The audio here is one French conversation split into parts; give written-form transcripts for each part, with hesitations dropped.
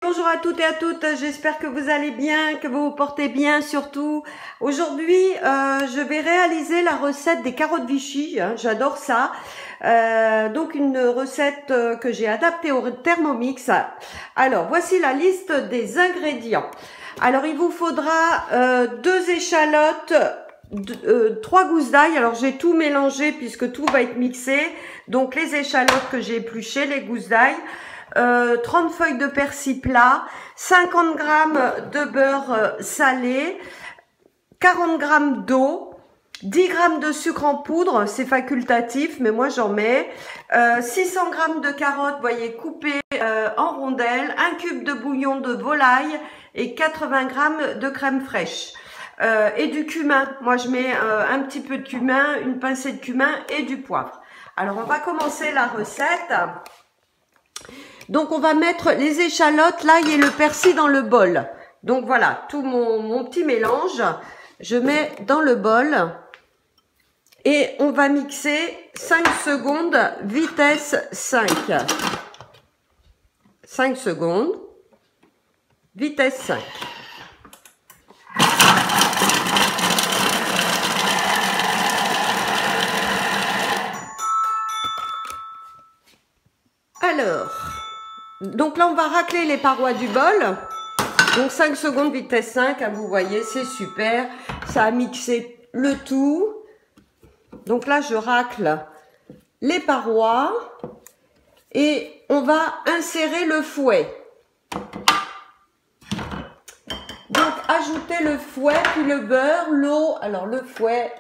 Bonjour à toutes et à toutes, j'espère que vous allez bien, que vous vous portez bien surtout. Aujourd'hui, je vais réaliser la recette des carottes Vichy, hein, j'adore ça. Donc une recette que j'ai adaptée au Thermomix. Alors, voici la liste des ingrédients. Alors, il vous faudra 2 échalotes, 3 gousses d'ail. Alors, j'ai tout mélangé puisque tout va être mixé. Donc, les échalotes que j'ai épluchées, les gousses d'ail. 30 feuilles de persil plat, 50 g de beurre salé, 40 g d'eau, 10 g de sucre en poudre, c'est facultatif, mais moi j'en mets, 600 g de carottes, voyez, coupées en rondelles, 1 cube de bouillon de volaille et 80 g de crème fraîche. Et du cumin, moi je mets un petit peu de cumin, une pincée de cumin et du poivre. Alors on va commencer la recette. Donc, on va mettre les échalotes, l'ail et le persil dans le bol. Donc, voilà, tout mon petit mélange, je mets dans le bol. Et on va mixer 5 secondes, vitesse 5. 5 secondes, vitesse 5. Alors... donc là, on va racler les parois du bol. Donc 5 secondes, vitesse 5, hein, vous voyez, c'est super. Ça a mixé le tout. Donc là, je racle les parois. Et on va insérer le fouet. Donc, ajouter le fouet, puis le beurre, l'eau. Alors, le fouet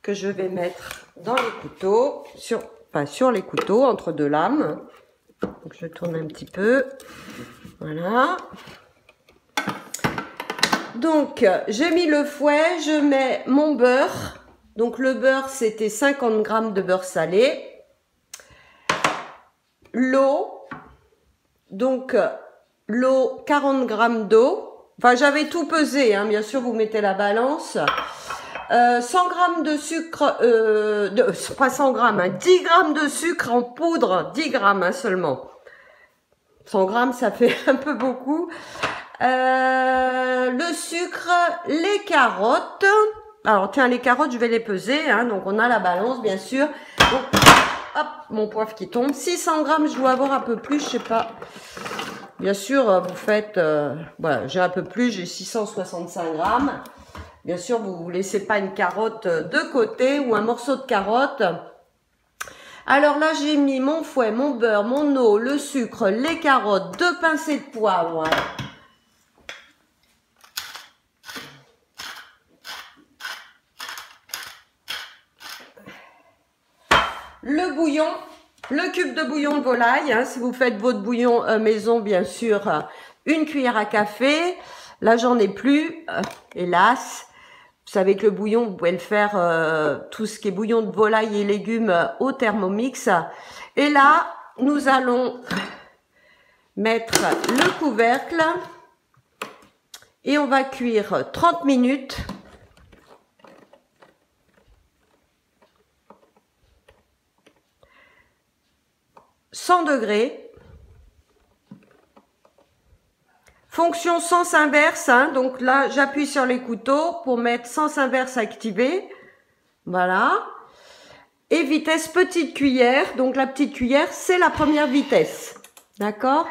que je vais mettre dans les couteaux, sur les couteaux, entre 2 lames. Donc, je tourne un petit peu. Voilà. Donc, j'ai mis le fouet, je mets mon beurre. Donc, le beurre, c'était 50 g de beurre salé. L'eau. Donc, l'eau, 40 g d'eau. Enfin, j'avais tout pesé, hein. Bien sûr, vous mettez la balance. 100 g de sucre, pas 100 g, hein, 10 g de sucre en poudre, 10 g hein, seulement. 100 g, ça fait un peu beaucoup. Le sucre, les carottes. Alors, tiens, les carottes, je vais les peser, hein, donc on a la balance, bien sûr. Donc, hop, mon poivre qui tombe. 600 g, je dois avoir un peu plus, je sais pas. Bien sûr, vous faites, voilà, j'ai un peu plus, j'ai 665 g. Bien sûr, vous ne laissez pas une carotte de côté ou un morceau de carotte. Alors là, j'ai mis mon fouet, mon beurre, mon eau, le sucre, les carottes, 2 pincées de poivre. Le bouillon, le cube de bouillon de volaille. Hein, si vous faites votre bouillon maison, bien sûr, 1 cuillère à café. Là, j'en ai plus, hélas. Vous savez que le bouillon, vous pouvez le faire, tout ce qui est bouillon de volaille et légumes au Thermomix. Et là, nous allons mettre le couvercle et on va cuire 30 minutes. « 100 degrés. Fonction sens inverse, hein, donc là j'appuie sur les couteaux pour mettre sens inverse activé, voilà. Et vitesse petite cuillère, donc la petite cuillère c'est la première vitesse, d'accord.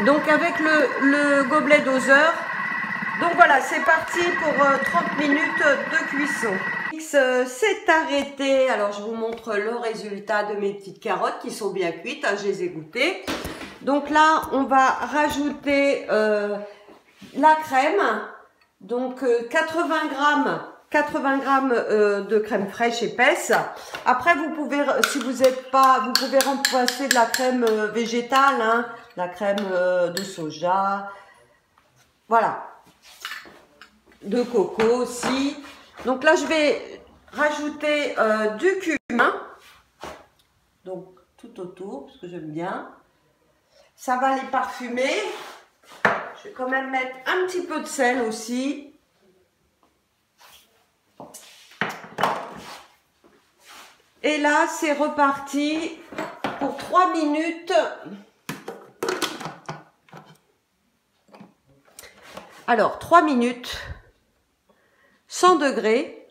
Donc avec le gobelet doseur, donc voilà, c'est parti pour 30 minutes de cuisson. C'est arrêté, alors je vous montre le résultat de mes petites carottes qui sont bien cuites, hein, je les ai goûtées. Donc là, on va rajouter la crème, donc 80 g de crème fraîche épaisse. Après, vous pouvez, si vous n'êtes pas, vous pouvez remplacer de la crème végétale, hein, la crème de soja, voilà, de coco aussi. Donc là, je vais rajouter du cumin, donc tout autour, parce que j'aime bien. Ça va les parfumer. Je vais quand même mettre un petit peu de sel aussi. Et là, c'est reparti pour 3 3 minutes. Alors, 3 minutes, 100 degrés,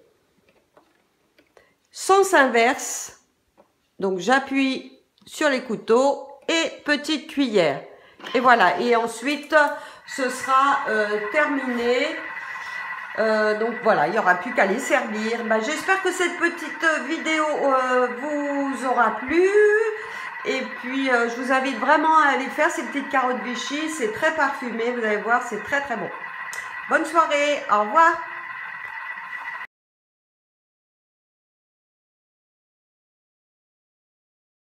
sens inverse. Donc, j'appuie sur les couteaux et petite cuillère. Et voilà. Et ensuite, ce sera terminé. Donc voilà, il n'y aura plus qu'à les servir. J'espère que cette petite vidéo vous aura plu. Et puis, je vous invite vraiment à aller faire ces petites carottes Vichy. C'est très parfumé, vous allez voir, c'est très très bon. Bonne soirée, au revoir.